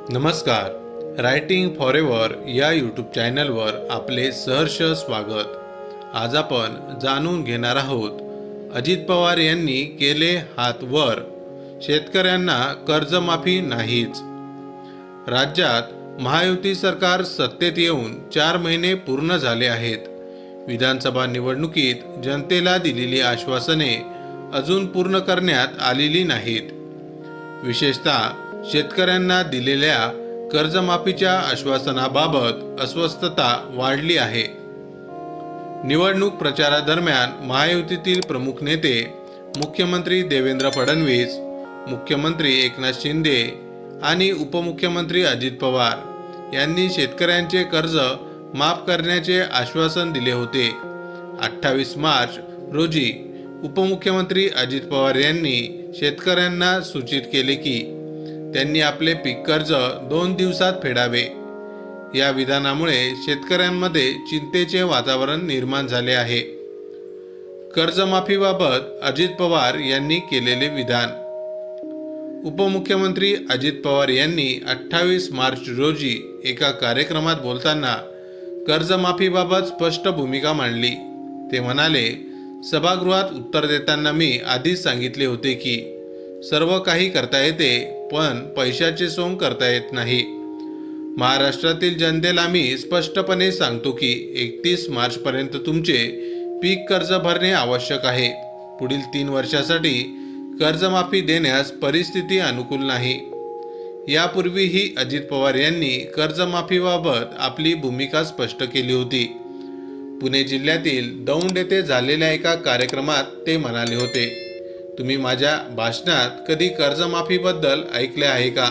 नमस्कार. Writing forever या YouTube चॅनलवर आपले सहर्ष स्वागत. आज आपण जाणून घेणार आहोत, अजित पवार यांनी केले हात वर, शेतकऱ्यांना कर्जमाफी नाहीच. राज्यात महायुती सरकार सत्तेत येऊन 4 महिने पूर्ण झाले आहेत. विधानसभा निवडणुकीत जनतेला दिलेली आश्वासने अजून पूर्ण करण्यात आलेली नाहीत. विशेषतः शेतकऱ्यांना दिलेल्या कर्जमाफीच्या आश्वासनाबाबत अस्वस्थता वाढली आहे. निवडणूक प्रचारादरम्यान महायुतीतील प्रमुख नेते मुख्यमंत्री देवेंद्र फडणवीस, मुख्यमंत्री एकनाथ शिंदे आणि उपमुख्यमंत्री अजित पवार यांनी शेतकऱ्यांचे कर्ज माफ करण्याचे आश्वासन दिले होते. 28 मार्च रोजी उपमुख्यमंत्री अजित पवार यांनी शेतकऱ्यांना सूचित केले की त्यांनी आपले पीक कर्ज 2 दिवसात फेडावे. या विधानामुळे शेतकऱ्यांमध्ये चिंतेचे वातावरण निर्माण झाले आहे. कर्जमाफीबाबत अजित पवार यांनी केलेले विधान. उपमुख्यमंत्री अजित पवार यांनी 28 मार्च रोजी एका कार्यक्रमात बोलताना कर्जमाफीबाबत स्पष्ट भूमिका मांडली. ते म्हणाले, सभागृहात उत्तर देताना मी आधीच सांगितले होते की सर्व काही करता येते, पण पैशाचे सोंग करता येत नाही. महाराष्ट्रातील जनतेला मी स्पष्टपणे सांगतो की 31 मार्चपर्यंत तुमचे पीक कर्ज भरणे आवश्यक आहे. पुढील 3 वर्षासाठी कर्जमाफी देण्यास परिस्थिती अनुकूल नाही. यापूर्वीही अजित पवार यांनी कर्जमाफीबाबत आपली भूमिका स्पष्ट केली होती. पुणे जिल्ह्यातील दौंड येथे झालेल्या एका कार्यक्रमात ते म्हणाले होते, तुम्ही माझ्या भाषणात कधी कर्जमाफीबद्दल ऐकले आहे का?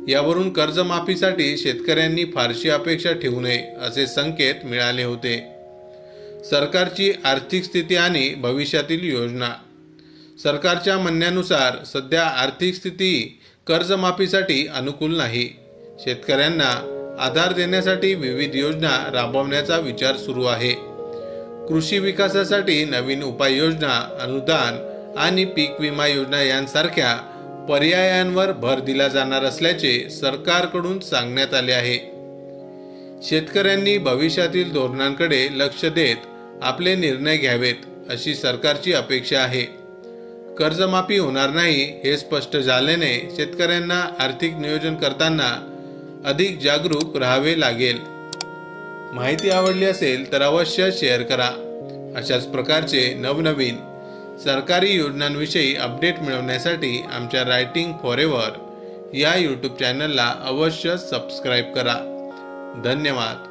यावरून कर्जमाफीसाठी शेतकऱ्यांनी फारशी अपेक्षा ठेवू नये असे संकेत मिळाले होते. सरकारची आर्थिक स्थिती आणि भविष्यातील योजना. सरकारच्या म्हणण्यानुसार सध्या आर्थिक स्थिती कर्जमाफीसाठी अनुकूल नाही. शेतकऱ्यांना आधार देण्यासाठी विविध योजना राबवण्याचा विचार सुरू आहे. कृषी विकासासाठी नवीन उपाययोजना, अनुदान आणि पीक विमा योजना यांसारख्या पर्यायांवर भर दिला जाणार असल्याचे सरकारकडून सांगण्यात आले आहे. शेतकऱ्यांनी भविष्यातील धोरणांकडे लक्ष देत आपले निर्णय घ्यावेत अशी सरकारची अपेक्षा आहे. कर्जमाफी होणार नाही हे स्पष्ट झाल्याने शेतकऱ्यांना आर्थिक नियोजन करताना अधिक जागरूक राहावे लागेल. माहिती आवडली असेल तर अवश्य शेअर करा. अशाच प्रकारचे नवनवीन सरकारी योजनांविषयी अपडेट मिळवण्यासाठी आमच्या रायटिंग फॉरेवर या यूट्यूब चॅनलला अवश्य सबस्क्राईब करा. धन्यवाद.